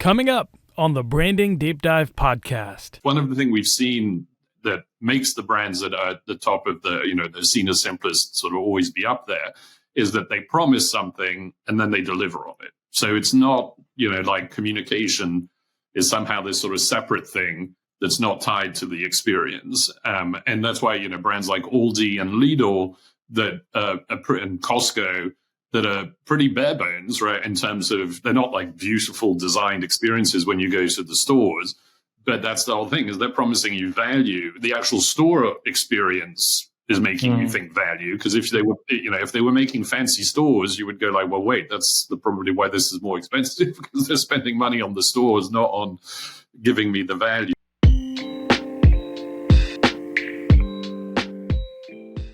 Coming up on the Branding Deep Dive podcast. One of the things we've seen that makes the brands that are at the top of the seen as simplest sort of always be up there is that they promise something and then they deliver on it. So it's not, like communication is somehow this sort of separate thing that's not tied to the experience. And that's why, brands like Aldi and Lidl and Costco that are pretty bare bones, right? In terms of, they're not like beautiful designed experiences when you go to the stores, but that's the whole thing, is they're promising you value. The actual store experience is making you think value, because if they were making fancy stores, you would go like, well, wait, that's probably why this is more expensive, because they're spending money on the stores, not on giving me the value.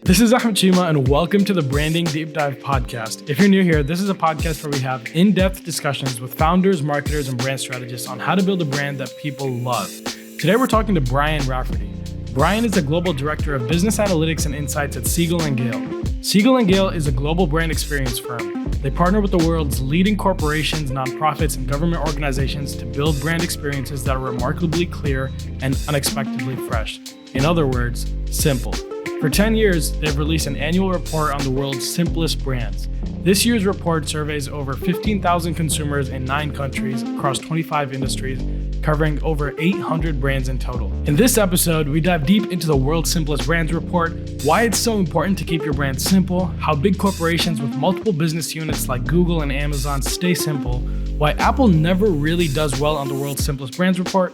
This is Ahmed Chima, and welcome to the Branding Deep Dive podcast. If you're new here, this is a podcast where we have in-depth discussions with founders, marketers, and brand strategists on how to build a brand that people love. Today, we're talking to Brian Rafferty. Brian is the Global Director of Business Analytics and Insights at Siegel+Gale. Siegel+Gale is a global brand experience firm. They partner with the world's leading corporations, nonprofits, and government organizations to build brand experiences that are remarkably clear and unexpectedly fresh. In other words, simple. For 10 years, they've released an annual report on the world's simplest brands. This year's report surveys over 15,000 consumers in 9 countries across 25 industries, covering over 800 brands in total. In this episode, we dive deep into the world's simplest brands report, why it's so important to keep your brand simple, how big corporations with multiple business units like Google and Amazon stay simple, why Apple never really does well on the world's simplest brands report,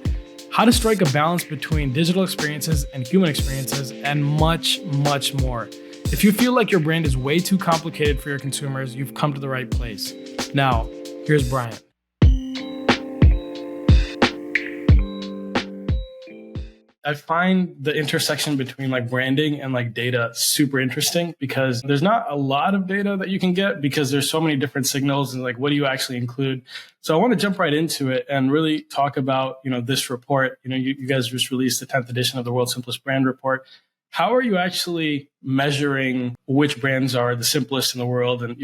how to strike a balance between digital experiences and human experiences, and much, much more. If you feel like your brand is way too complicated for your consumers, you've come to the right place. Now, here's Brian. I find the intersection between like branding and like data super interesting, because there's not a lot of data that you can get because there's so many different signals and like, what do you actually include? So I want to jump right into it and really talk about, this report. You guys just released the 10th edition of the World's Simplest Brand Report. How are you actually measuring which brands are the simplest in the world? And,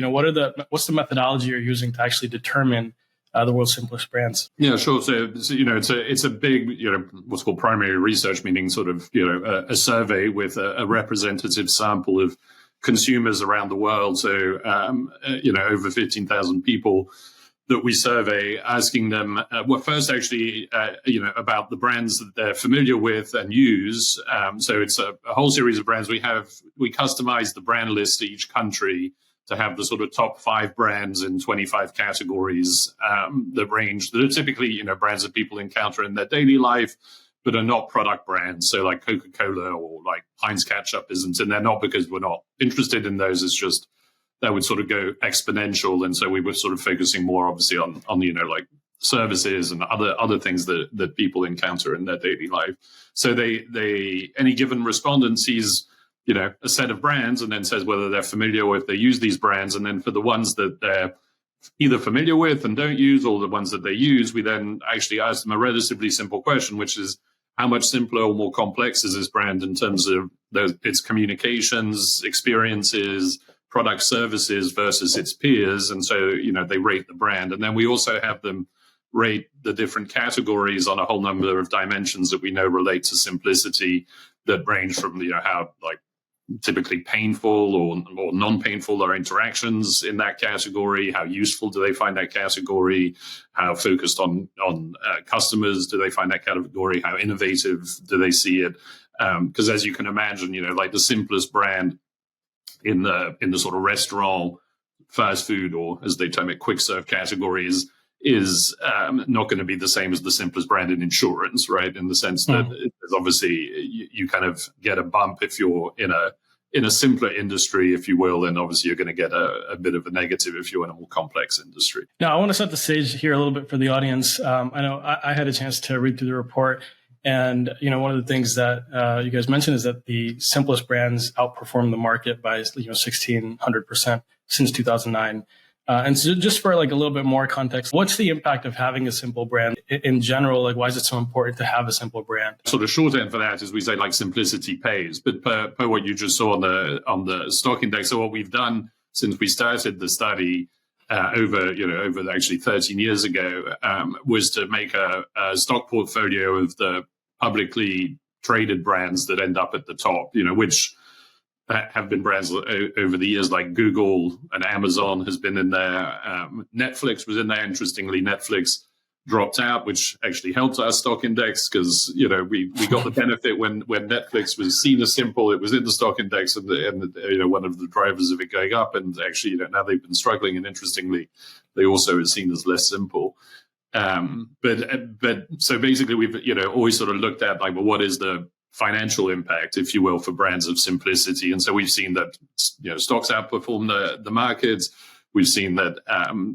what's the methodology you're using to actually determine the world's simplest brands? Yeah, sure. So it's a big, what's called primary research, meaning sort of, a survey with a representative sample of consumers around the world. So, over 15,000 people that we survey, asking them, first actually, about the brands that they're familiar with and use. So it's a whole series of brands. We customize the brand list to each country to have the sort of top 5 brands in 25 categories that are typically, brands that people encounter in their daily life, but are not product brands. So like Coca-Cola or like Heinz ketchup isn't, and they're not because we're not interested in those. It's just that would sort of go exponential. And so we were sort of focusing more obviously on like services and other things that people encounter in their daily life. So any given respondent sees a set of brands and then says whether they're familiar or if they use these brands. And then for the ones that they're either familiar with and don't use, or the ones that they use, we then actually ask them a relatively simple question, which is, how much simpler or more complex is this brand in terms of its communications, experiences, product services versus its peers? And so, they rate the brand. And then we also have them rate the different categories on a whole number of dimensions that we know relate to simplicity, that range from, how like typically painful or non-painful are interactions in that category, how useful do they find that category, how focused on customers do they find that category, how innovative do they see it? Because as you can imagine, like the simplest brand in the sort of restaurant, fast food, or as they term it, quick serve categories is not going to be the same as the simplest brand in insurance, right? In the sense that obviously you kind of get a bump if you're in a simpler industry, if you will, and obviously you're going to get a bit of a negative if you're in a more complex industry. Now, I want to set the stage here a little bit for the audience. I know I had a chance to read through the report, and one of the things that you guys mentioned is that the simplest brands outperform the market by 1,600% since 2009. And so just for like a little bit more context, what's the impact of having a simple brand in general? Like, why is it so important to have a simple brand? So the short end for that is we say like simplicity pays, but per what you just saw on the stock index. So what we've done since we started the study over actually 13 years ago, was to make a stock portfolio of the publicly traded brands that end up at the top, which have been brands over the years like Google and Amazon has been in there. Netflix was in there. Interestingly, Netflix dropped out, which actually helped our stock index because, we got the benefit when Netflix was seen as simple. It was in the stock index and one of the drivers of it going up. And actually, now they've been struggling. And interestingly, they also are seen as less simple. But so basically, we've always sort of looked at like, well, what is the financial impact, if you will, for brands of simplicity? And so we've seen that stocks outperform the markets. We've seen that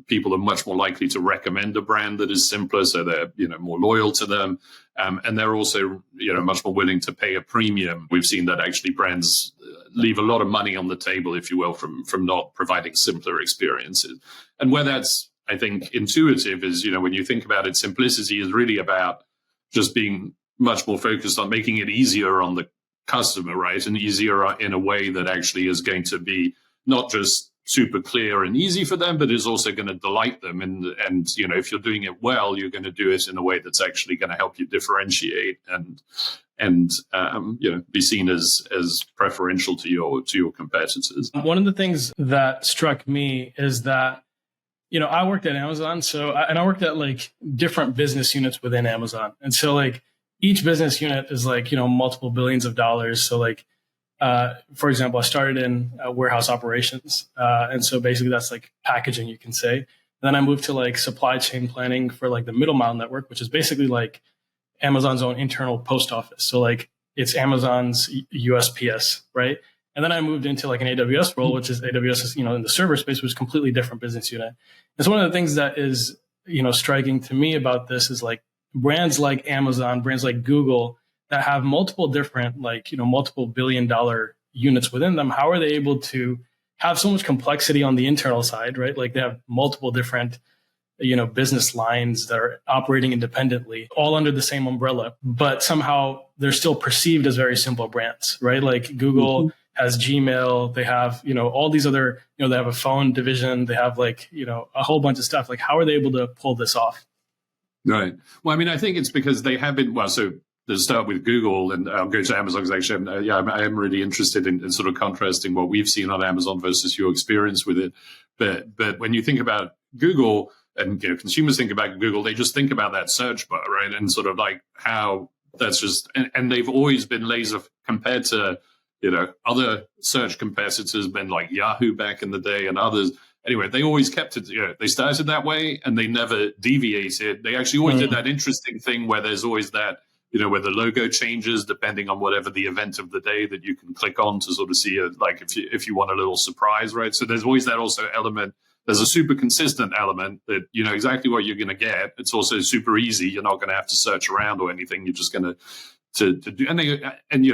people are much more likely to recommend a brand that is simpler, so they're more loyal to them, and they're also much more willing to pay a premium. We've seen that actually brands leave a lot of money on the table, if you will, from not providing simpler experiences. And where that's, I think, intuitive is when you think about it, simplicity is really about just being much more focused on making it easier on the customer, right? And easier in a way that actually is going to be not just super clear and easy for them, but is also going to delight them. And if you're doing it well, you're going to do it in a way that's actually going to help you differentiate and be seen as preferential to your competitors. One of the things that struck me is that I worked at Amazon, and I worked at like different business units within Amazon, and so like each business unit is like multiple billions of dollars. So like, for example, I started in warehouse operations. And so basically that's like packaging, you can say. And then I moved to like supply chain planning for like the middle mile network, which is basically like Amazon's own internal post office. So like it's Amazon's USPS, right? And then I moved into like an AWS role, which is AWS is, in the server space, which is a completely different business unit. And so one of the things that is, striking to me about this is like brands like Amazon, brands like Google, that have multiple different, multiple billion-dollar units within them. How are they able to have so much complexity on the internal side, right? Like they have multiple different, business lines that are operating independently, all under the same umbrella, but somehow they're still perceived as very simple brands, right? Like Google has Gmail, they have, all these other, they have a phone division, they have like, a whole bunch of stuff. Like, how are they able to pull this off? Right. Well, I mean, I think it's because they have been, so to start with Google, and I'll go to Amazon because actually, I am really interested in sort of contrasting what we've seen on Amazon versus your experience with it. But when you think about Google and consumers think about Google, they just think about that search bar, right? And sort of like how that's just, and they've always been laser compared to other search competitors, been like Yahoo back in the day and others. Anyway, they always kept it, they started that way and they never deviated. They actually always did that interesting thing where there's always that, where the logo changes depending on whatever the event of the day that you can click on to sort of see it, like if you want a little surprise, right? So there's always that also element. There's a super consistent element that you know exactly what you're going to get. It's also super easy. You're not going to have to search around or anything. You're just going to do. And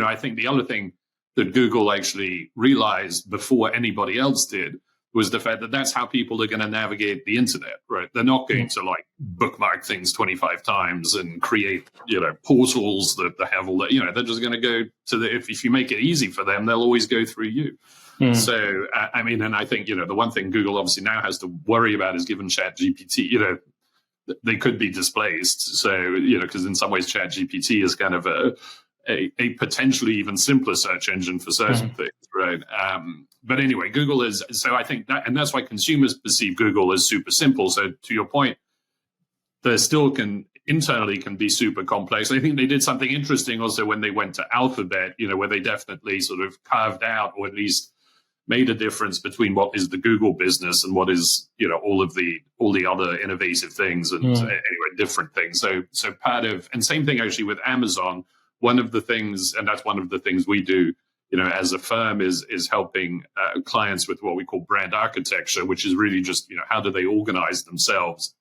I think the other thing that Google actually realized before anybody else did was the fact that that's how people are going to navigate the internet, right? They're not going to like bookmark things 25 times and create, portals that have all that, they're just going to go to if you make it easy for them, they'll always go through you. So, I mean, and I think, the one thing Google obviously now has to worry about is given ChatGPT, they could be displaced. So, because in some ways ChatGPT is kind of a potentially even simpler search engine for certain things, right? But anyway, Google is, so I think that, and that's why consumers perceive Google as super simple. So to your point, there still internally can be super complex. I think they did something interesting also when they went to Alphabet, where they definitely sort of carved out, or at least made a difference between what is the Google business and what is, all the other innovative things and anyway, different things. So part of, and same thing actually with Amazon. One of the things, and that's one of the things we do, as a firm is helping clients with what we call brand architecture, which is really just, how do they organize themselves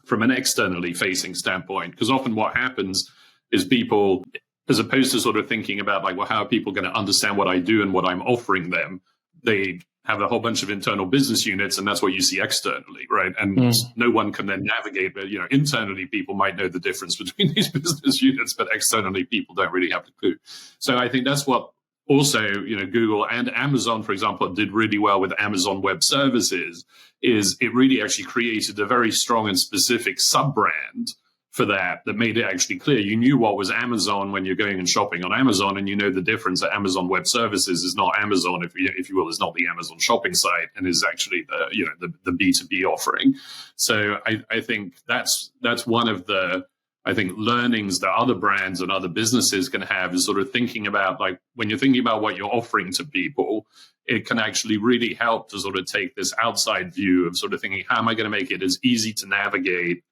from an externally facing standpoint? Because often what happens is people, as opposed to sort of thinking about like, well, how are people going to understand what I do and what I'm offering them? They have a whole bunch of internal business units, and that's what you see externally, right? And no one can then navigate, but internally people might know the difference between these business units, but externally people don't really have the clue. So I think that's what also, Google and Amazon, for example, did really well with Amazon Web Services, is it really actually created a very strong and specific sub-brand for that made it actually clear. You knew what was Amazon when you're going and shopping on Amazon, and you know the difference that Amazon Web Services is not Amazon, if you will, is not the Amazon shopping site, and is actually the B2B offering. So I think that's one of the learnings that other brands and other businesses can have, is sort of thinking about, like, when you're thinking about what you're offering to people, it can actually really help to sort of take this outside view of sort of thinking, how am I going to make it as easy to navigate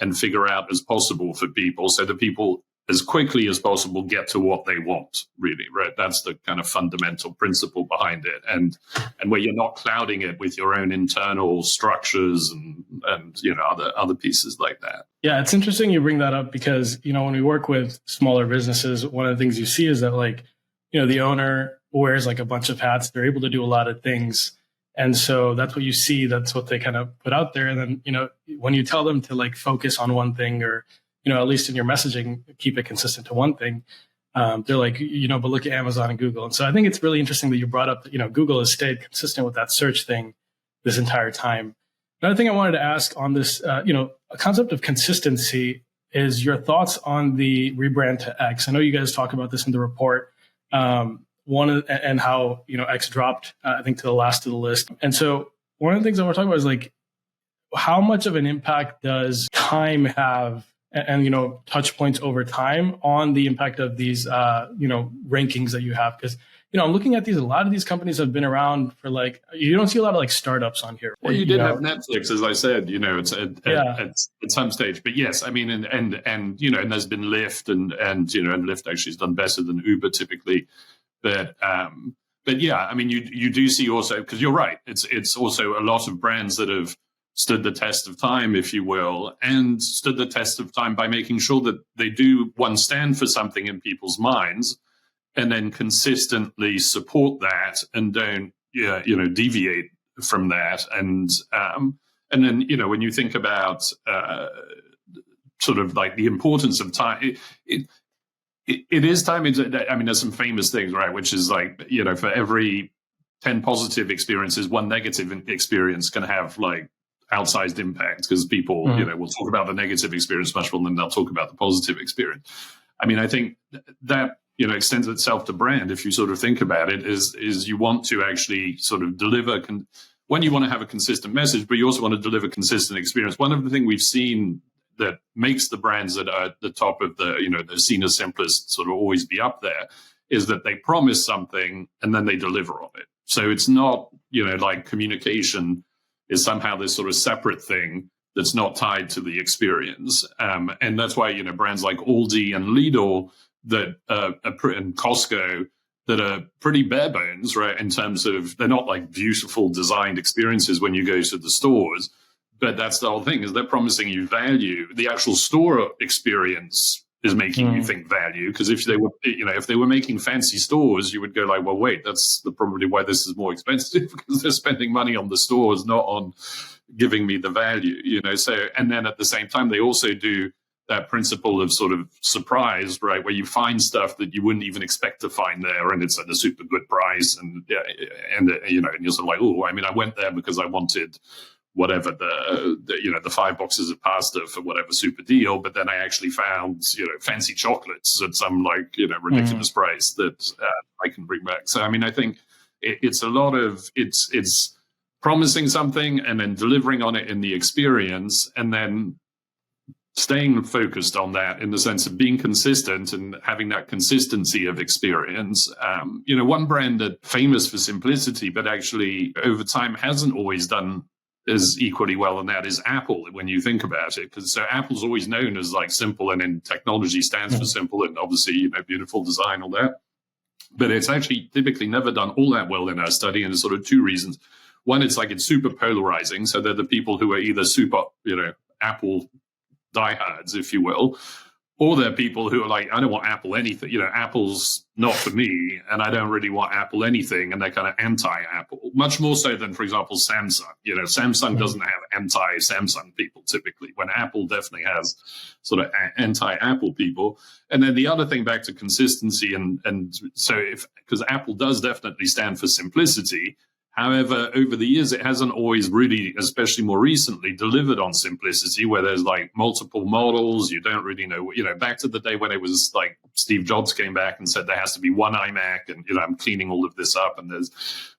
and figure out as possible for people, so that people as quickly as possible get to what they want, really, right? That's the kind of fundamental principle behind it. And where you're not clouding it with your own internal structures and other pieces like that. Yeah, it's interesting you bring that up, because, when we work with smaller businesses, one of the things you see is that, like, the owner wears like a bunch of hats. They're able to do a lot of things. And so that's what you see. That's what they kind of put out there. And then, when you tell them to like focus on one thing, or, at least in your messaging, keep it consistent to one thing, they're like, but look at Amazon and Google. And so I think it's really interesting that you brought up that, Google has stayed consistent with that search thing this entire time. Another thing I wanted to ask on this, a concept of consistency, is your thoughts on the rebrand to X. I know you guys talk about this in the report. And how, X dropped, I think, to the last of the list. And so one of the things I want to talk about is, like, how much of an impact does time have, and touch points over time on the impact of these, rankings that you have? Because, I'm looking at these, a lot of these companies have been around for, like, you don't see a lot of like startups on here. Well, you did have Netflix, as I said, it's at some stage. But yes, I mean, and there's been Lyft, and Lyft actually has done better than Uber typically. But yeah, I mean, you do see also, because you're right, it's also a lot of brands that have stood the test of time, if you will, and stood the test of time by making sure that they do, one, stand for something in people's minds, and then consistently support that, and don't deviate from that. And then when you think about sort of like the importance of time, it is time. I mean, there's some famous things, right? Which is like, for every 10 positive experiences, one negative experience can have like outsized impact, because people, will talk about the negative experience much more than they'll talk about the positive experience. I mean, I think that, extends itself to brand. If you sort of think about it, is you want to actually sort of deliver, when you want to have a consistent message, but you also want to deliver consistent experience. One of the things we've seen that makes the brands that are at the top of they're seen as simplest sort of always be up there, is that they promise something and then they deliver on it. So it's not, like communication is somehow this sort of separate thing that's not tied to the experience. And that's why, brands like Aldi and Lidl and Costco that are pretty bare bones, right? In terms of, they're not like beautiful designed experiences when you go to the stores. But that's the whole thing, is they're promising you value. The actual store experience is making you think value. Because if they were making fancy stores, you would go like, well, wait, that's probably why this is more expensive, because they're spending money on the stores, not on giving me the value. So, and then at the same time, they also do that principle of sort of surprise, right? Where you find stuff that you wouldn't even expect to find there, and it's at a super good price, and you're sort of like, oh, I mean, I went there because I wanted whatever the 5 boxes of pasta for whatever super deal, but then I actually found fancy chocolates at some ridiculous price that I can bring back. So I mean, I think it's a lot of it's promising something and then delivering on it in the experience, and then staying focused on that in the sense of being consistent and having that consistency of experience. One brand that's famous for simplicity, but actually over time hasn't always done as equally well, and that is Apple, when you think about it. Because so Apple's always known as like simple, and in technology stands for simple, and obviously, beautiful design, all that. But it's actually typically never done all that well in our study, and there's sort of 2 reasons. One, it's super polarizing. So they're the people who are either super, Apple diehards, if you will, Or there are people who are like, I don't want Apple anything. Apple's not for me, and I don't really want Apple anything, and they're kind of anti-Apple, much more so than, for example, Samsung. Samsung doesn't have anti-Samsung people typically, when Apple definitely has sort of anti-Apple people. And then the other thing, back to consistency, and so because Apple does definitely stand for simplicity. However, over the years, it hasn't always really, especially more recently, delivered on simplicity, where there's like multiple models. You don't really know, back to the day when it was like Steve Jobs came back and said there has to be one iMac, and, I'm cleaning all of this up, and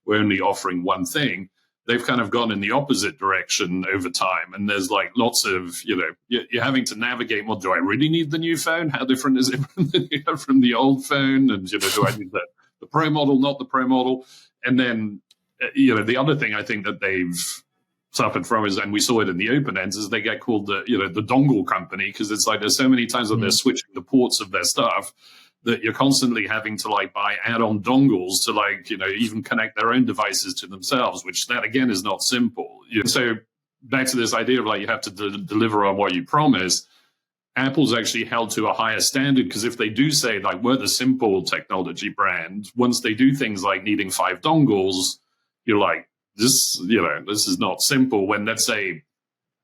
we're only offering one thing. They've kind of gone in the opposite direction over time. And there's like lots of, you're having to navigate, well, do I really need the new phone? How different is it from the old phone? And, do I need the Pro model, not the Pro model? And then, the other thing I think that they've suffered from is, and we saw it in the open ends, is they get called the dongle company, because it's like there's so many times that they're switching the ports of their stuff that you're constantly having to like buy add-on dongles to like, even connect their own devices to themselves, which that again is not simple. So back to this idea of like you have to deliver on what you promise. Apple's actually held to a higher standard, because if they do say like we're the simple technology brand, once they do things like needing 5 dongles, you're like, this is not simple. When let's say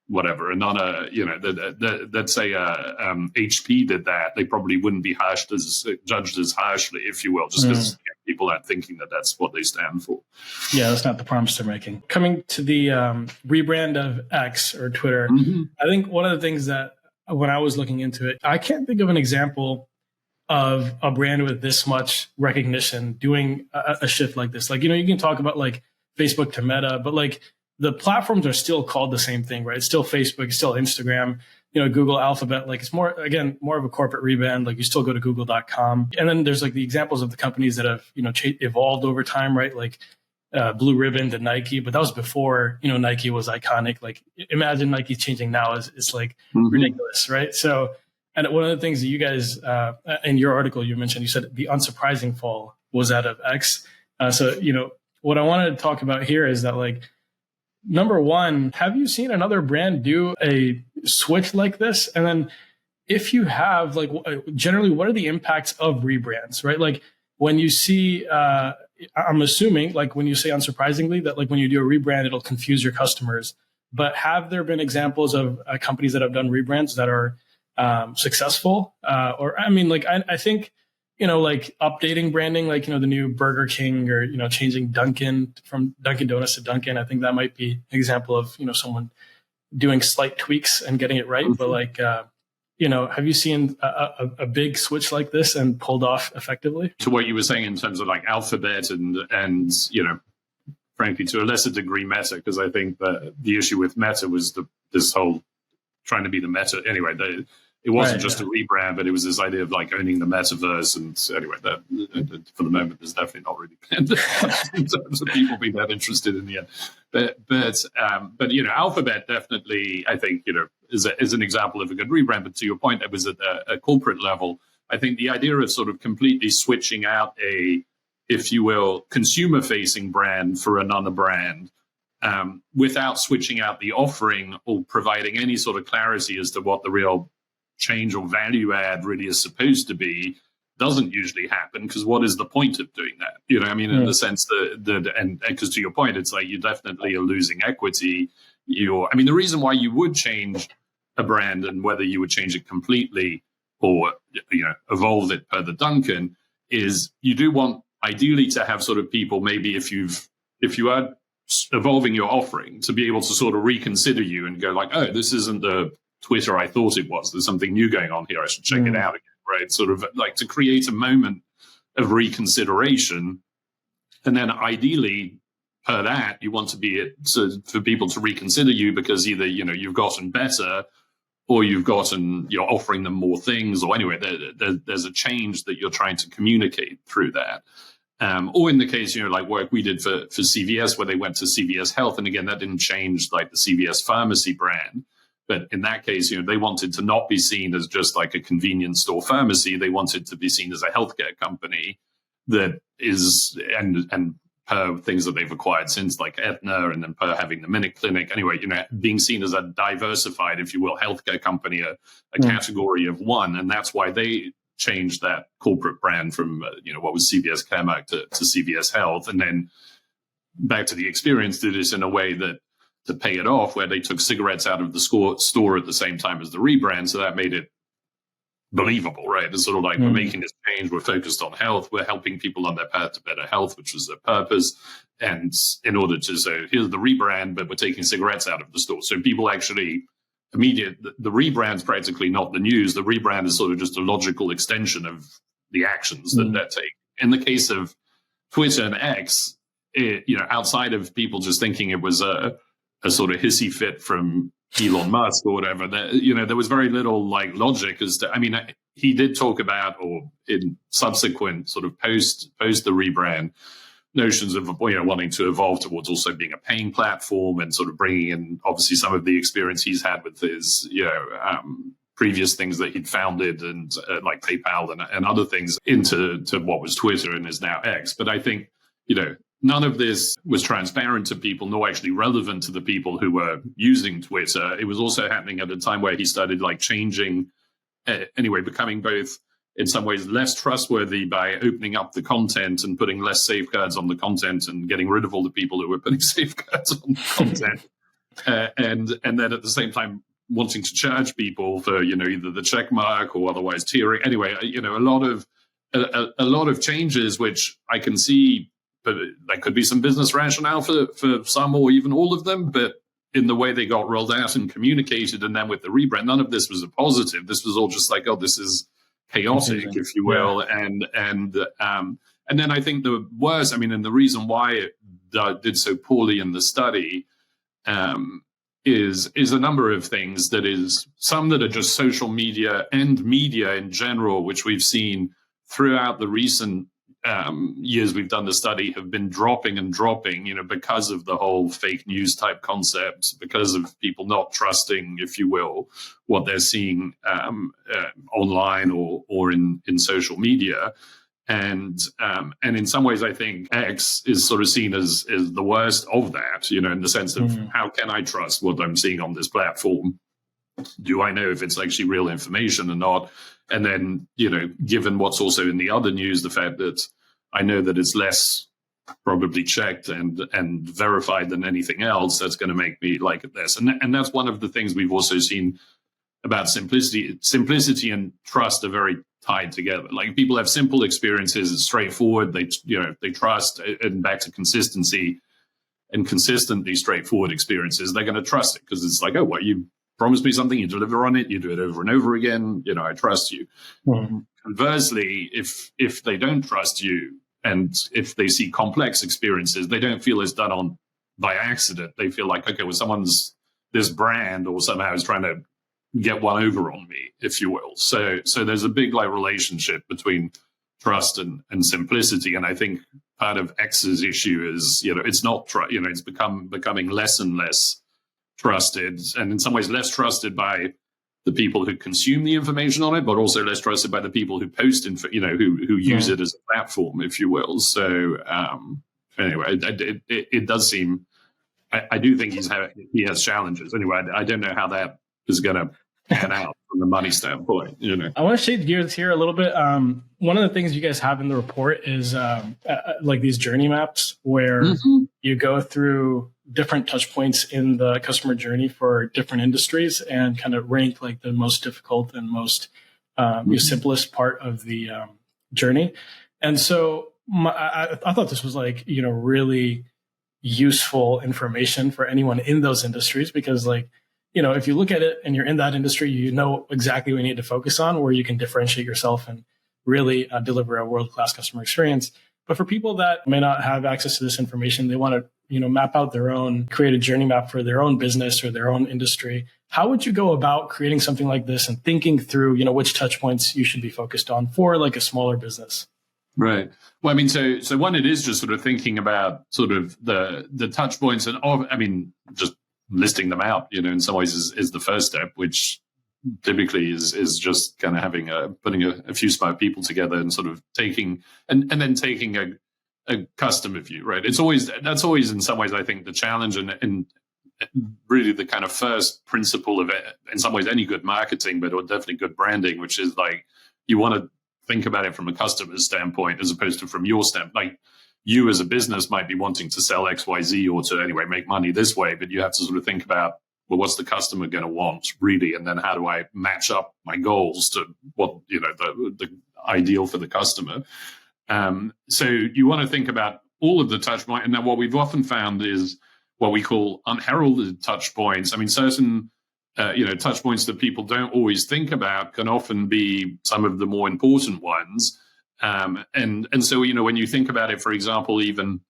whatever another, let's say HP did that, they probably wouldn't be judged as harshly, if you will, just because people aren't thinking that that's what they stand for. Yeah, that's not the promise they're making. Coming to the rebrand of X or Twitter, I think one of the things that when I was looking into it, I can't think of an example of a brand with this much recognition doing a shift like this. Like, you can talk about like Facebook to Meta, but like the platforms are still called the same thing, right? It's still Facebook, it's still Instagram, Google, Alphabet. Like it's more of a corporate rebrand. Like you still go to google.com. And then there's like the examples of the companies that have, evolved over time, right? Like Blue Ribbon to Nike, but that was before, Nike was iconic. Like imagine Nike changing now is like ridiculous, right? So, and one of the things that you guys, in your article, you mentioned, you said the unsurprising fall was out of X. So, what I wanted to talk about here is that, like, number one, have you seen another brand do a switch like this? And then if you have, like, generally, what are the impacts of rebrands, right? Like when you see, I'm assuming, like when you say unsurprisingly, that like when you do a rebrand, it'll confuse your customers. But have there been examples of companies that have done rebrands that are successful? Or I mean, like I think, like updating branding, like, the new Burger King or, changing Dunkin' from Dunkin' Donuts to Dunkin'. I think that might be an example of, someone doing slight tweaks and getting it right. But like, have you seen a big switch like this and pulled off effectively? To what you were saying in terms of like Alphabet and frankly, to a lesser degree, Meta, because I think the issue with Meta was this whole trying to be the Meta. Anyway, it wasn't just a rebrand, but it was this idea of like owning the metaverse. And anyway, that for the moment, there's definitely not really been in terms of people being that interested in the end. But Alphabet definitely, I think, is an example of a good rebrand. But to your point, that was at a corporate level. I think the idea of sort of completely switching out a, if you will, consumer-facing brand for another brand, without switching out the offering or providing any sort of clarity as to what the real change or value add really is supposed to be, doesn't usually happen, because what is the point of doing that? In the sense that and because to your point, it's like you definitely are losing equity. The reason why you would change a brand, and whether you would change it completely or evolve it per the Dunkin', is you do want ideally to have sort of people, maybe if you are evolving your offering, to be able to sort of reconsider you and go like, oh, this isn't the Twitter I thought it was. There's something new going on here. I should check it out again, right? Sort of like to create a moment of reconsideration. And then ideally, per that, you want to be for people to reconsider you, because either, you've gotten better, or you're offering them more things, or anyway, there's a change that you're trying to communicate through that. Or in the case, like work we did for CVS, where they went to CVS Health. And again, that didn't change like the CVS pharmacy brand. But in that case, they wanted to not be seen as just like a convenience store pharmacy. They wanted to be seen as a healthcare company that is, and per things that they've acquired since, like Aetna, and then per having the Minute Clinic. Anyway, being seen as a diversified, if you will, healthcare company, a category of one. And that's why they changed that corporate brand from, what was CVS Caremark to CVS Health. And then back to the experience, did this in a way that to pay it off, where they took cigarettes out of the store at the same time as the rebrand. So that made it believable, right? It's sort of like, we're making this change, we're focused on health, we're helping people on their path to better health, which was their purpose. And in order to say, here's the rebrand, but we're taking cigarettes out of the store. So people actually the rebrand's practically not the news. The rebrand is sort of just a logical extension of the actions that they're taking. In the case of Twitter and X, outside of people just thinking it was a sort of hissy fit from Elon Musk or whatever, there was very little like logic as to, he did talk about, or in subsequent sort of post the rebrand, notions of wanting to evolve towards also being a paying platform and sort of bringing in obviously some of the experience he's had with his previous things that he'd founded and like PayPal and other things into what was Twitter and is now X. But I think none of this was transparent to people, nor actually relevant to the people who were using Twitter. It was also happening at a time where he started like changing, becoming both in some ways less trustworthy by opening up the content and putting less safeguards on the content and getting rid of all the people who were putting safeguards on the content. And then at the same time wanting to charge people for, either the check mark or otherwise tiering. Anyway, a lot of changes, which I can see, but there could be some business rationale for some or even all of them. But in the way they got rolled out and communicated, and then with the rebrand, none of this was a positive. This was all just like, this is chaotic, if you will. Yeah. And then I think the worst, and the reason why it did so poorly in the study is a number of things. That is, some that are just social media and media in general, which we've seen throughout the recent years we've done the study, have been dropping, because of the whole fake news type concepts, because of people not trusting, if you will, what they're seeing online or in social media. And in some ways, I think X is sort of seen as the worst of that, in the sense of how can I trust what I'm seeing on this platform? Do I know if it's actually real information or not? And then, given what's also in the other news, the fact that I know that it's less probably checked and verified than anything else, that's going to make me like it less. And that's one of the things we've also seen about simplicity. Simplicity and trust are very tied together. Like, people have simple experiences, it's straightforward, they trust, and back to consistency and consistently straightforward experiences, they're going to trust it because it's like, you promise me something, you deliver on it, you do it over and over again, I trust you. Mm-hmm. Conversely, if they don't trust you, and if they see complex experiences, they don't feel it's done on by accident. They feel like, someone's this brand or somehow is trying to get one over on me, if you will. So there's a big relationship between trust and simplicity. And I think part of X's issue is, it's not, it's becoming less and less trusted, and in some ways less trusted by the people who consume the information on it, but also less trusted by the people who post, who use it as a platform, if you will. So anyway, it does seem, I do think he has challenges. Anyway, I don't know how that is going to pan out from the money standpoint. I want to shade gears here a little bit. One of the things you guys have in the report is like these journey maps where you go through different touch points in the customer journey for different industries and kind of rank like the most difficult and most simplest part of the journey. And so I thought this was like, really useful information for anyone in those industries, because if you look at it and you're in that industry, you know exactly what you need to focus on, where you can differentiate yourself and really deliver a world-class customer experience. But for people that may not have access to this information, they want to, map out create a journey map for their own business or their own industry. How would you go about creating something like this and thinking through, which touch points you should be focused on for like a smaller business? Right. Well, so one, it is just sort of thinking about sort of the touch points and just listing them out, in some ways is the first step, which typically is just kind of putting a few smart people together and sort of taking and then taking a customer view, right? That's always in some ways, I think, the challenge and really the kind of first principle of it, in some ways, any good marketing, but definitely good branding, which is like, you want to think about it from a customer's standpoint as opposed to from your standpoint. Like, you as a business might be wanting to sell XYZ or to anyway make money this way, but you have to sort of think about, well, what's the customer going to want really? And then how do I match up my goals to what, the ideal for the customer? So you want to think about all of the touch points. And then what we've often found is what we call unheralded touch points. I mean, certain, touch points that people don't always think about can often be some of the more important ones. And so, when you think about it, for example, even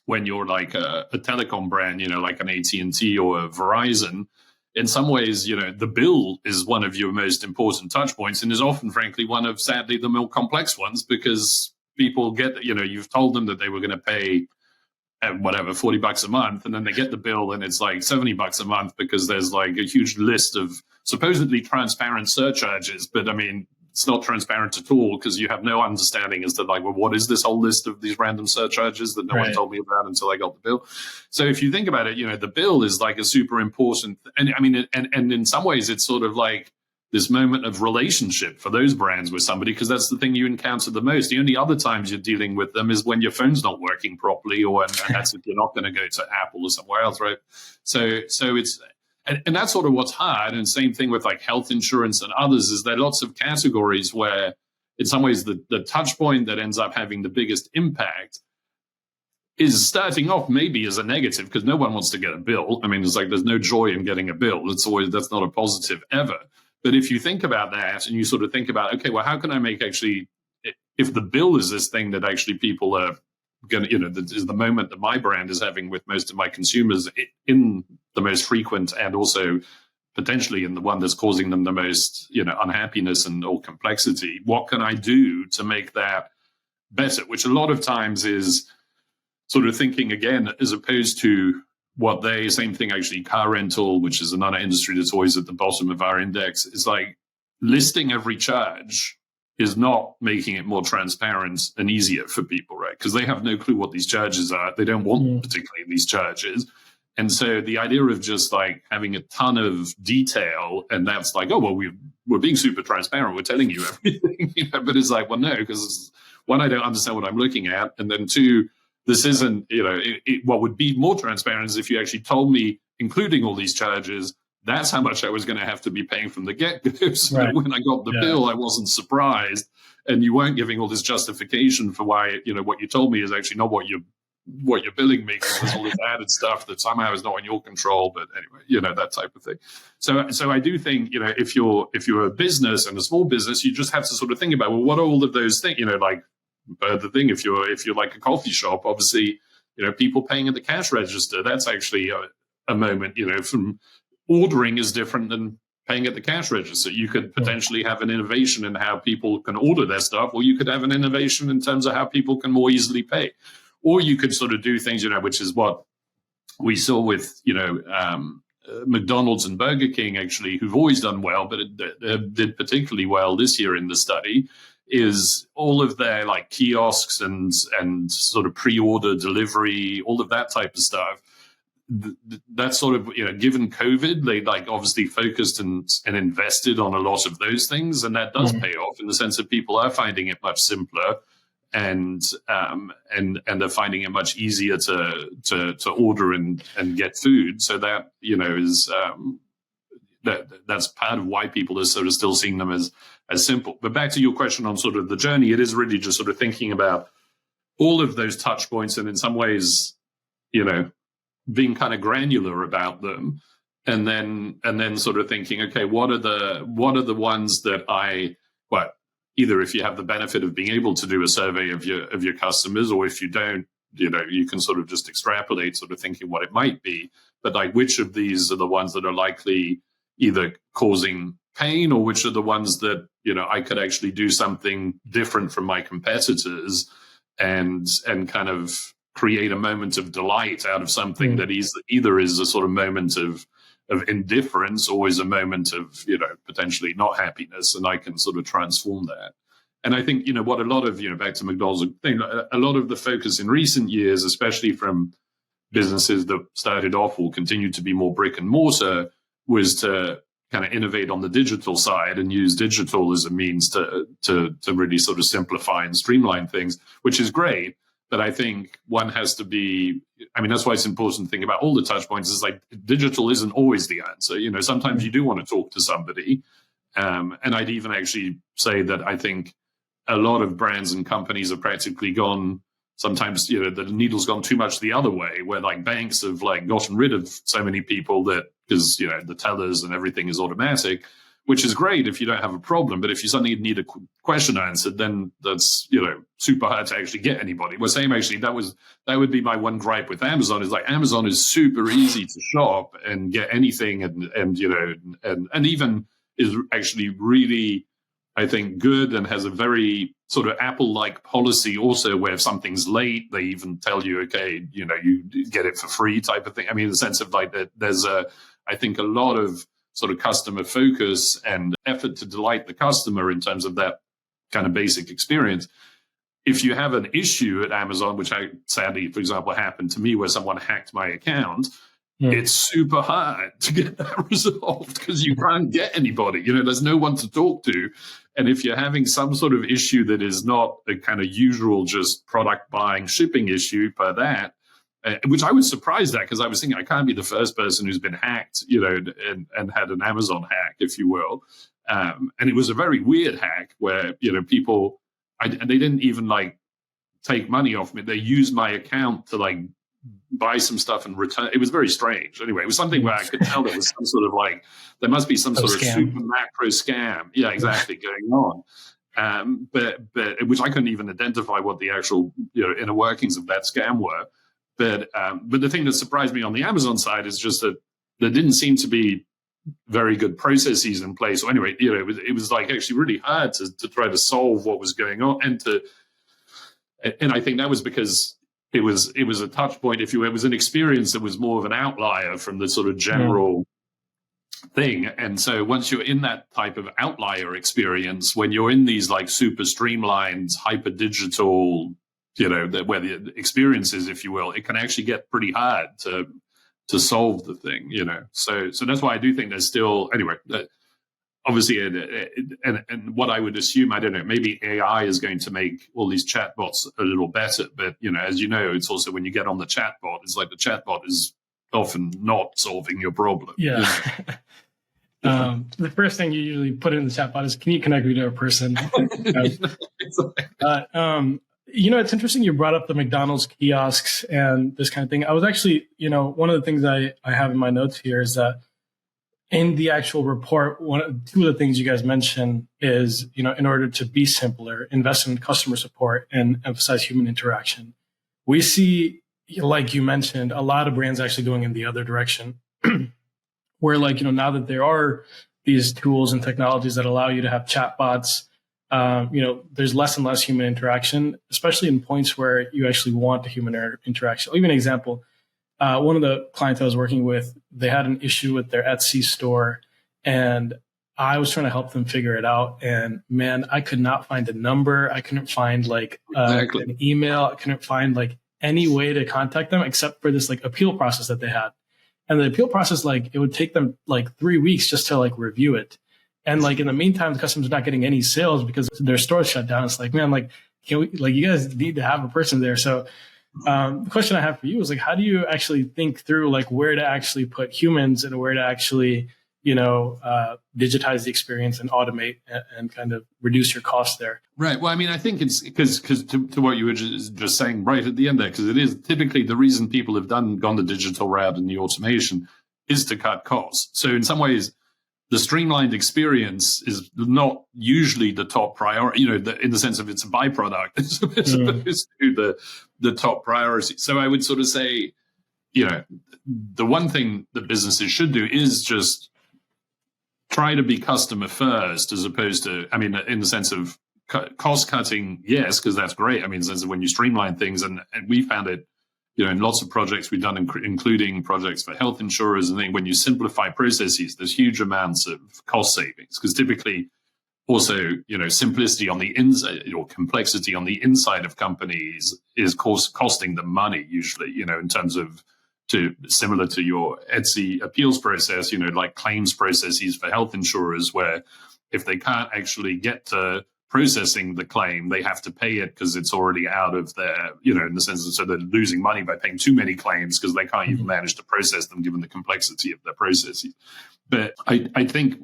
when you're like a telecom brand, like an AT&T or a Verizon, in some ways, the bill is one of your most important touch points and is often, frankly, one of, sadly, the more complex ones, because people get, you've told them that they were going to pay whatever, $40 a month, and then they get the bill and it's like $70 a month because there's like a huge list of supposedly transparent surcharges. But I mean, it's not transparent at all, because you have no understanding as to like, well, what is this whole list of these random surcharges that no one told me about until I got the bill? So if you think about it, the bill is like a super important, and I mean, and in some ways it's sort of like this moment of relationship for those brands with somebody, because that's the thing you encounter the most. The only other times you're dealing with them is when your phone's not working properly, and that's if you're not going to go to Apple or somewhere else, right? So it's, and that's sort of what's hard. And same thing with like health insurance and others, is there are lots of categories where in some ways the touch point that ends up having the biggest impact is starting off maybe as a negative, because no one wants to get a bill. I mean, there's no joy in getting a bill. That's not a positive ever. But if you think about that and you sort of think about, okay, well, how can I make actually, if the bill is this thing that actually people are going to, that is the moment that my brand is having with most of my consumers in the most frequent and also potentially in the one that's causing them the most, unhappiness and or complexity, what can I do to make that better? Which a lot of times is sort of thinking again, as opposed to same thing actually, car rental, which is another industry that's always at the bottom of our index, is like listing every charge is not making it more transparent and easier for people, right? Because they have no clue what these charges are. They don't want particularly these charges. And so the idea of just like having a ton of detail, and that's like, oh, well, we're being super transparent. We're telling you everything, but it's like, well, no, because one, I don't understand what I'm looking at. And then two, this isn't, what would be more transparent is if you actually told me, including all these charges, that's how much I was going to have to be paying from the get-go. So that when I got the bill, I wasn't surprised. And you weren't giving all this justification for why, what you told me is actually not what you're billing me, because there's all this added stuff that somehow is not in your control. But anyway, that type of thing. So I do think, if you're a business and a small business, you just have to sort of think about, well, what are all of those things, but the thing, if you're like a coffee shop, obviously, people paying at the cash register, that's actually a moment, from ordering is different than paying at the cash register. You could potentially have an innovation in how people can order their stuff, or you could have an innovation in terms of how people can more easily pay. Or you could sort of do things, which is what we saw with, McDonald's and Burger King, actually, who've always done well, but did particularly well this year in the study, is all of their like kiosks and sort of pre-order delivery, all of that type of stuff. That sort of, given COVID, they like obviously focused and invested on a lot of those things. And that does pay off in the sense that people are finding it much simpler and they're finding it much easier to order and get food. So that, is, that's part of why people are sort of still seeing them as simple. But back to your question on sort of the journey, it is really just sort of thinking about all of those touch points and in some ways, being kind of granular about them, and then sort of thinking, okay, what are the ones that either if you have the benefit of being able to do a survey of your customers, or if you don't, you can sort of just extrapolate, sort of thinking what it might be, but like which of these are the ones that are likely either causing pain, or which are the ones that, I could actually do something different from my competitors and kind of create a moment of delight out of something that either is a sort of moment of indifference or is a moment of, potentially not happiness. And I can sort of transform that. And I think, what a lot of, back to McDonald's thing, a lot of the focus in recent years, especially from businesses that started off will continue to be more brick and mortar, was to kind of innovate on the digital side and use digital as a means to really sort of simplify and streamline things, which is great. But I think one has to be, that's why it's important to think about all the touch points is like digital isn't always the answer. Sometimes you do want to talk to somebody. And I'd even actually say that I think a lot of brands and companies have practically gone, sometimes, the needle's gone too much the other way, where like banks have like gotten rid of so many people that, because, the tellers and everything is automatic, which is great if you don't have a problem. But if you suddenly need a question answered, then that's, super hard to actually get anybody. Well, same actually, that would be my one gripe with Amazon is like Amazon is super easy to shop and get anything and even is actually really, I think, good and has a very sort of Apple-like policy also where if something's late, they even tell you, okay, you get it for free type of thing. In the sense of like that there's I think a lot of sort of customer focus and effort to delight the customer in terms of that kind of basic experience. If you have an issue at Amazon, which sadly, for example, happened to me where someone hacked my account, it's super hard to get that resolved because you can't get anybody. There's no one to talk to. And if you're having some sort of issue that is not a kind of usual just product buying shipping issue per that, which I was surprised at because I was thinking I can't be the first person who's been hacked, and had an Amazon hack, if you will. And it was a very weird hack where, people, and they didn't even like take money off me. They used my account to like buy some stuff and return. It was very strange. Anyway, it was something where I could tell there was some sort of like, there must be some sort of super macro scam. Yeah, exactly, going on. But which I couldn't even identify what the actual, inner workings of that scam were. But the thing that surprised me on the Amazon side is just that there didn't seem to be very good processes in place. So anyway, it was like actually really hard to try to solve what was going on. And I think that was because it was a touch point, if you will. It was an experience that was more of an outlier from the sort of general thing. And so once you're in that type of outlier experience, when you're in these like super streamlined, hyper digital, where the experience is, if you will, it can actually get pretty hard to solve the thing, So that's why I do think there's still, anyway, obviously, and what I would assume, I don't know, maybe AI is going to make all these chatbots a little better. But, as you know, it's also when you get on the chatbot, it's like the chatbot is often not solving your problem. Yeah. The first thing you usually put in the chatbot is, can you connect me to a person? It's interesting you brought up the McDonald's kiosks and this kind of thing. I was actually, one of the things I have in my notes here is that in the actual report, two of the things you guys mentioned is, in order to be simpler, invest in customer support and emphasize human interaction. We see, like you mentioned, a lot of brands actually going in the other direction where now that there are these tools and technologies that allow you to have chatbots, there's less and less human interaction, especially in points where you actually want a human interaction. I'll give you an example. One of the clients I was working with, they had an issue with their Etsy store, and I was trying to help them figure it out. And man, I could not find a number. I couldn't find an email. I couldn't find any way to contact them except for this appeal process that they had. And the appeal process, it would take them 3 weeks just to review it. And in the meantime, the customer's not getting any sales because their store's shut down. It's man, can we, you guys need to have a person there. So the question I have for you is how do you actually think through where to actually put humans and where to actually, digitize the experience and automate and kind of reduce your costs there? Right. Well, I think it's because to what you were just saying right at the end there, because it is typically the reason people have gone the digital route and the automation is to cut costs. So in some ways, the streamlined experience is not usually the top priority, in the sense of it's a byproduct as opposed to the top priority. So I would sort of say, the one thing that businesses should do is just try to be customer first, as opposed to, in the sense of cost cutting, yes, because that's great. In the sense of when you streamline things, and we found it, in lots of projects we've done, including projects for health insurers, and then when you simplify processes, there's huge amounts of cost savings. Because typically, also, simplicity on the inside or complexity on the inside of companies is costing them money usually, in terms of similar to your Etsy appeals process, like claims processes for health insurers, where if they can't actually get to processing the claim, they have to pay it because it's already out of their, in the sense that so they're losing money by paying too many claims because they can't even manage to process them given the complexity of their processes. But I think,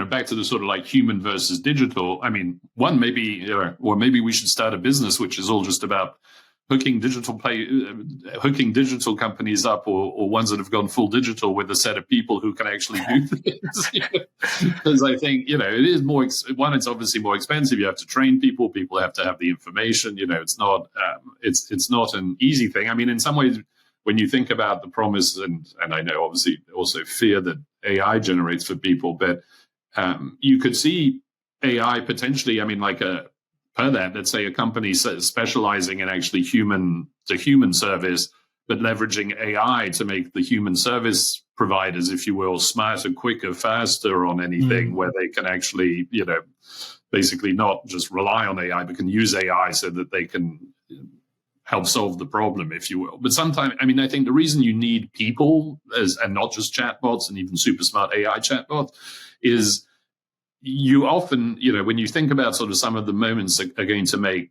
back to the sort of like human versus digital, I mean, one, maybe, or maybe we should start a business which is all just about hooking digital companies up or ones that have gone full digital with a set of people who can actually do things. Because I think, it is it's obviously more expensive. You have to train people. People have to have the information. It's not an easy thing. I mean, in some ways, when you think about the promise, and I know obviously also fear that AI generates for people, but you could see AI potentially, I mean, like let's say a company specializing in actually human-to-human service, but leveraging AI to make the human service providers, if you will, smarter, quicker, faster on anything, where they can actually, basically not just rely on AI, but can use AI so that they can help solve the problem, if you will. But sometimes, I mean, I think the reason you need people and not just chatbots and even super smart AI chatbots is you often, when you think about sort of some of the moments that are going to make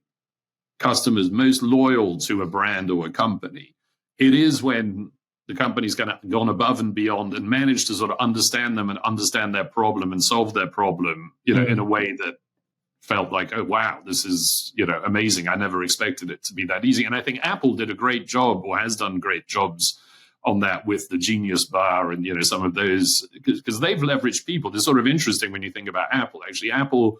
customers most loyal to a brand or a company, it is when the company's gone above and beyond and managed to sort of understand them and understand their problem and solve their problem, in a way that felt like, oh, wow, this is, amazing. I never expected it to be that easy. And I think Apple did a great job or has done great jobs on that with the Genius Bar and, some of those, because they've leveraged people. It's sort of interesting when you think about Apple. Actually, Apple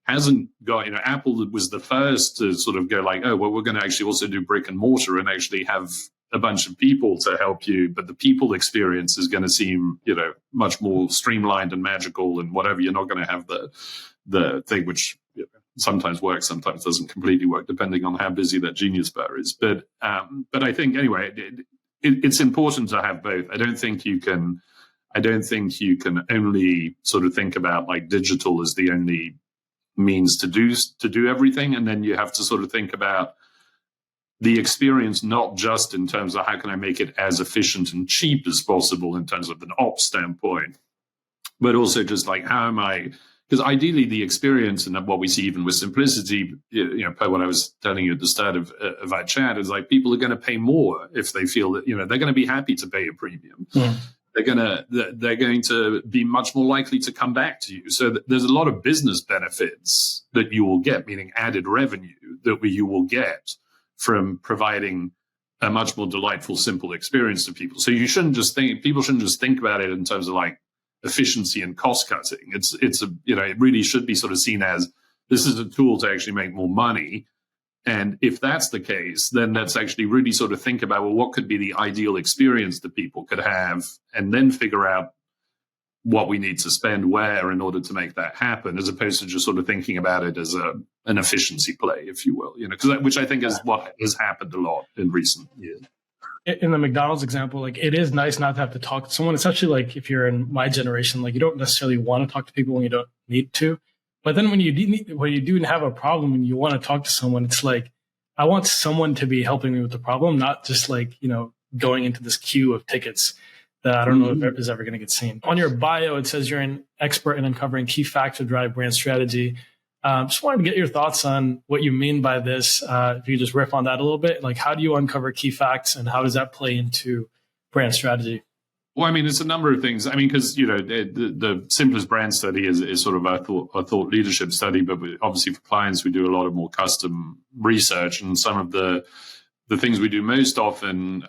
hasn't got, Apple was the first to sort of go like, oh, well, we're going to actually also do brick and mortar and actually have a bunch of people to help you. But the people experience is going to seem, much more streamlined and magical and whatever. You're not going to have the thing which sometimes works, sometimes doesn't completely work, depending on how busy that Genius Bar is. But I think anyway, it's important to have both. I don't think you can only sort of think about like digital as the only means to do everything, and then you have to sort of think about the experience not just in terms of how can I make it as efficient and cheap as possible in terms of an ops standpoint, but also just like how am I. Because ideally, the experience and what we see even with simplicity, per what I was telling you at the start of our chat, is like people are going to pay more if they feel that they're going to be happy to pay a premium. Yeah. They're going to be much more likely to come back to you. So there's a lot of business benefits that you will get, meaning added revenue that you will get from providing a much more delightful, simple experience to people. So people shouldn't just think about it in terms of like efficiency and cost cutting. It really should be sort of seen as this is a tool to actually make more money. And if that's the case, then let's actually really sort of think about, well, what could be the ideal experience that people could have, and then figure out what we need to spend where in order to make that happen, as opposed to just sort of thinking about it as an efficiency play, if you will, which I think is what has happened a lot in recent years. In the McDonald's example, like it is nice not to have to talk to someone, especially like if you're in my generation, like you don't necessarily want to talk to people when you don't need to. But then when you do have a problem and you want to talk to someone, it's like, I want someone to be helping me with the problem, not just like, going into this queue of tickets that I don't know if is ever going to get seen. On your bio, it says you're an expert in uncovering key facts to drive brand strategy. Just wanted to get your thoughts on what you mean by this. If you just riff on that a little bit, like how do you uncover key facts and how does that play into brand strategy? Well, I mean, it's a number of things. I mean, because, the simplest brand study is sort of a thought leadership study, but obviously for clients, we do a lot of more custom research, and some of the things we do most often,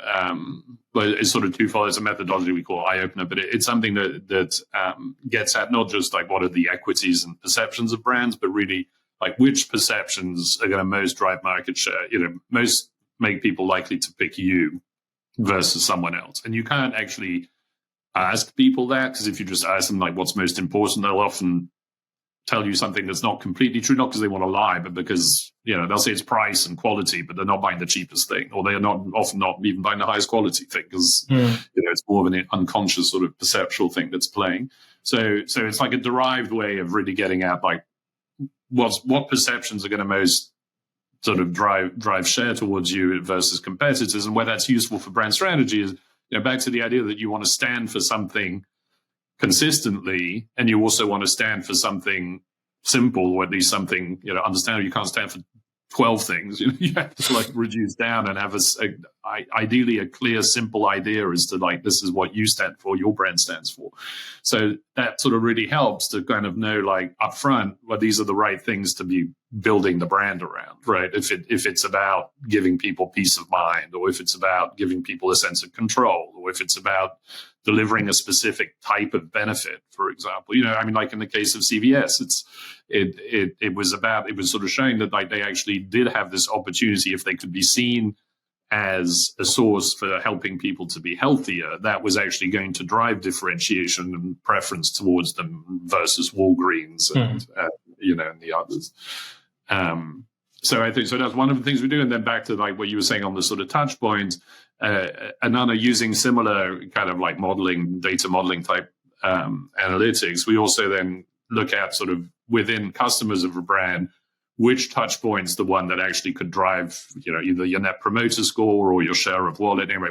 is sort of twofold. It's a methodology we call eye opener, but it's something that gets at not just like what are the equities and perceptions of brands, but really like which perceptions are going to most drive market share, most make people likely to pick you versus someone else. And you can't actually ask people that, because if you just ask them like what's most important, they'll often tell you something that's not completely true, not because they want to lie, but because, they'll say it's price and quality, but they're not buying the cheapest thing, or they're often not even buying the highest quality thing, because, it's more of an unconscious sort of perceptual thing that's playing. So it's like a derived way of really getting at like what perceptions are going to most sort of drive share towards you versus competitors, and where that's useful for brand strategy is, back to the idea that you want to stand for something consistently, and you also want to stand for something simple, or at least something, understandable. You can't stand for 12 things. You have to reduce down and have ideally a clear, simple idea as to this is what you stand for, your brand stands for. So that sort of really helps to kind of know up front, well, these are the right things to be building the brand around, right? If it's about giving people peace of mind, or if it's about giving people a sense of control, or if it's about delivering a specific type of benefit, for example. Like in the case of CVS, it was sort of showing that they actually did have this opportunity. If they could be seen as a source for helping people to be healthier, that was actually going to drive differentiation and preference towards them versus Walgreens and the others. So I think that's one of the things we do. And then back to what you were saying on the sort of touch points, Anana, using similar kind of data modeling type analytics, we also then look at sort of within customers of a brand, which touch point's the one that actually could drive, either your net promoter score or your share of wallet. Anyway,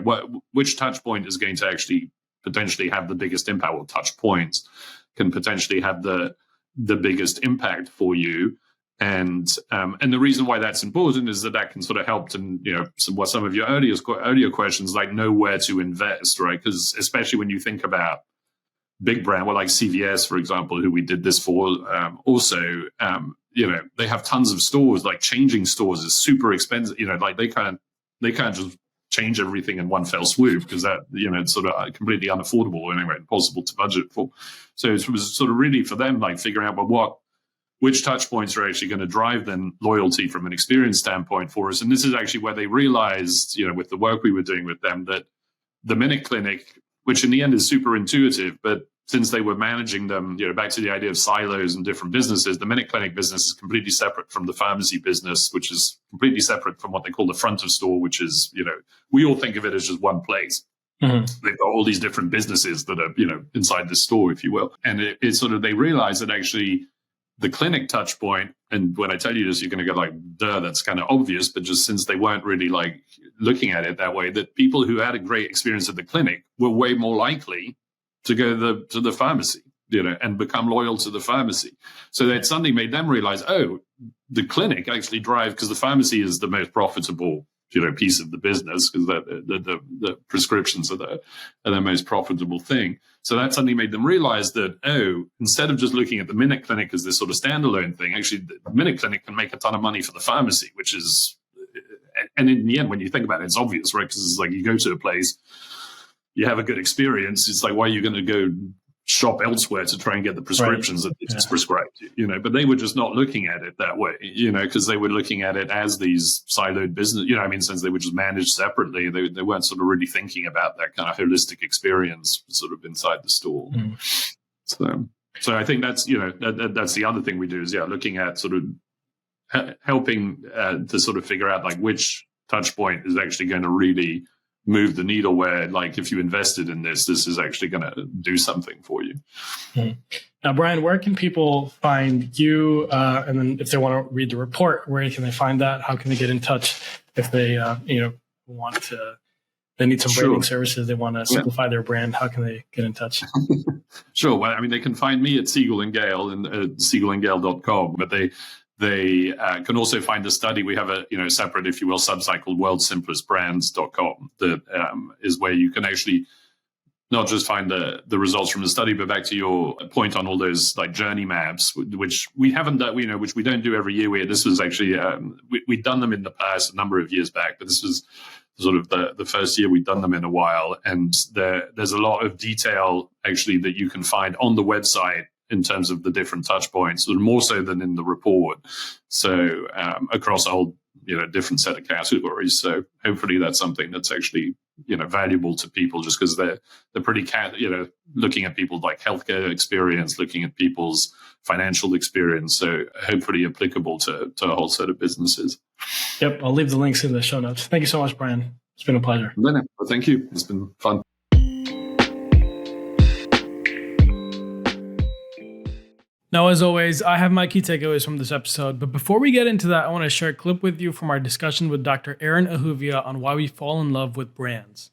which touch point is going to actually potentially have the biggest impact, or touch points can potentially have the biggest impact for you. And the reason why that's important is that can sort of help to, some of your earlier questions, know where to invest, right? Because especially when you think about big brand, like CVS, for example, who we did this for, they have tons of stores. Changing stores is super expensive. They can't just change everything in one fell swoop, because that, it's sort of completely unaffordable, or anyway, impossible to budget for. So it was sort of really for them, figuring out, which touch points are actually going to drive then loyalty from an experience standpoint for us. And this is actually where they realized, with the work we were doing with them, that the Minute Clinic, which in the end is super intuitive, but since they were managing them, back to the idea of silos and different businesses, the Minute Clinic business is completely separate from the pharmacy business, which is completely separate from what they call the front of store, which is, we all think of it as just one place. Mm-hmm. They've got all these different businesses that are, inside the store, if you will. And it's sort of, they realize that actually the clinic touch point, and when I tell you this, you're going to go duh, that's kind of obvious, but just since they weren't really looking at it that way, that people who had a great experience at the clinic were way more likely to go to the pharmacy, and become loyal to the pharmacy. So that suddenly made them realize, the clinic actually drives, because the pharmacy is the most profitable, piece of the business, because the prescriptions are the most profitable thing. So that suddenly made them realize that, instead of just looking at the Minute Clinic as this sort of standalone thing, actually the Minute Clinic can make a ton of money for the pharmacy, which is, and in the end, when you think about it, it's obvious, right? Because it's you go to a place, you have a good experience. It's why are you going to go shop elsewhere to try and get the prescriptions that they just prescribed you? But they were just not looking at it that way, because they were looking at it as these siloed business, since they were just managed separately, they weren't sort of really thinking about that kind of holistic experience sort of inside the store. Mm. So I think that's, that's the other thing we do is, looking at sort of helping to sort of figure out which touch point is actually going to really move the needle, where if you invested in this is actually going to do something for you. Mm-hmm. Now, Brian, where can people find you? And then if they want to read the report, where can they find that? How can they get in touch if they, they need some branding services, they want to simplify their brand? How can they get in touch? Sure. Well, they can find me at Siegel+Gale and Siegel+Gale.com, but they can also find the study. We have a separate, if you will, subsite called worldsimplestbrands.com that is where you can actually not just find the results from the study, but back to your point on all those journey maps, which we haven't done, which we don't do every year. This was actually we'd done them in the past a number of years back, but this was sort of the first year we'd done them in a while. And there's a lot of detail actually that you can find on the website in terms of the different touch points, more so than in the report. So across a whole, different set of categories. So hopefully that's something that's actually, valuable to people, just because they're pretty, looking at people's healthcare experience, looking at people's financial experience. So hopefully applicable to a whole set of businesses. Yep. I'll leave the links in the show notes. Thank you so much, Brian. It's been a pleasure. Well, thank you. It's been fun. Now, as always, I have my key takeaways from this episode, but before we get into that, I want to share a clip with you from our discussion with Dr. Aaron Ahuvia on why we fall in love with brands.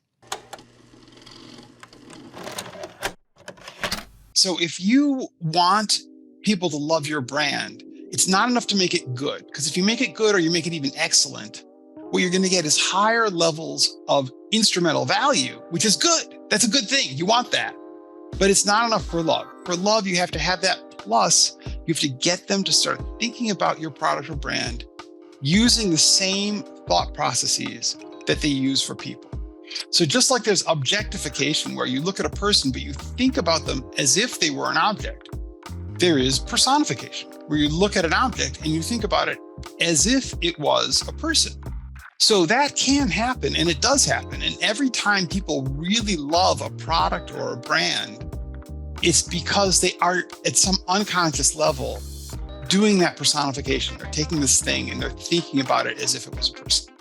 So if you want people to love your brand, it's not enough to make it good, because if you make it good or you make it even excellent, what you're going to get is higher levels of instrumental value, which is good. That's a good thing. You want that. But it's not enough for love. For love, you have to have that. Plus, you have to get them to start thinking about your product or brand using the same thought processes that they use for people. So just like there's objectification, where you look at a person, but you think about them as if they were an object, there is personification, where you look at an object and you think about it as if it was a person. So that can happen, and it does happen. And every time people really love a product or a brand, it's because they are at some unconscious level doing that personification. They're taking this thing and they're thinking about it as if it was a person.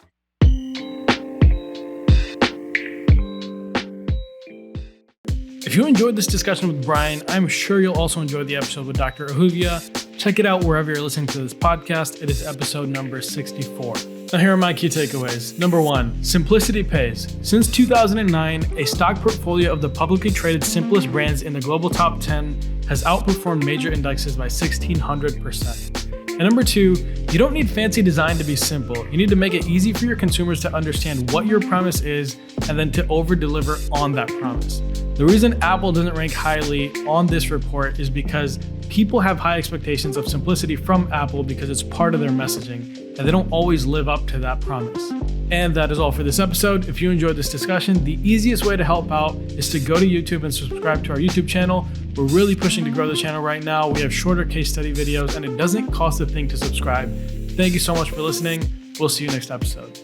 If you enjoyed this discussion with Brian, I'm sure you'll also enjoy the episode with Dr. Ahuvia. Check it out wherever you're listening to this podcast. It is episode number 64. Now, here are my key takeaways. Number 1, simplicity pays. Since 2009, a stock portfolio of the publicly traded simplest brands in the global top 10 has outperformed major indexes by 1,600%. And number 2, you don't need fancy design to be simple. You need to make it easy for your consumers to understand what your promise is and then to over-deliver on that promise. The reason Apple doesn't rank highly on this report is because people have high expectations of simplicity from Apple because it's part of their messaging, and they don't always live up to that promise. And that is all for this episode. If you enjoyed this discussion, the easiest way to help out is to go to YouTube and subscribe to our YouTube channel. We're really pushing to grow the channel right now. We have shorter case study videos, and it doesn't cost a thing to subscribe. Thank you so much for listening. We'll see you next episode.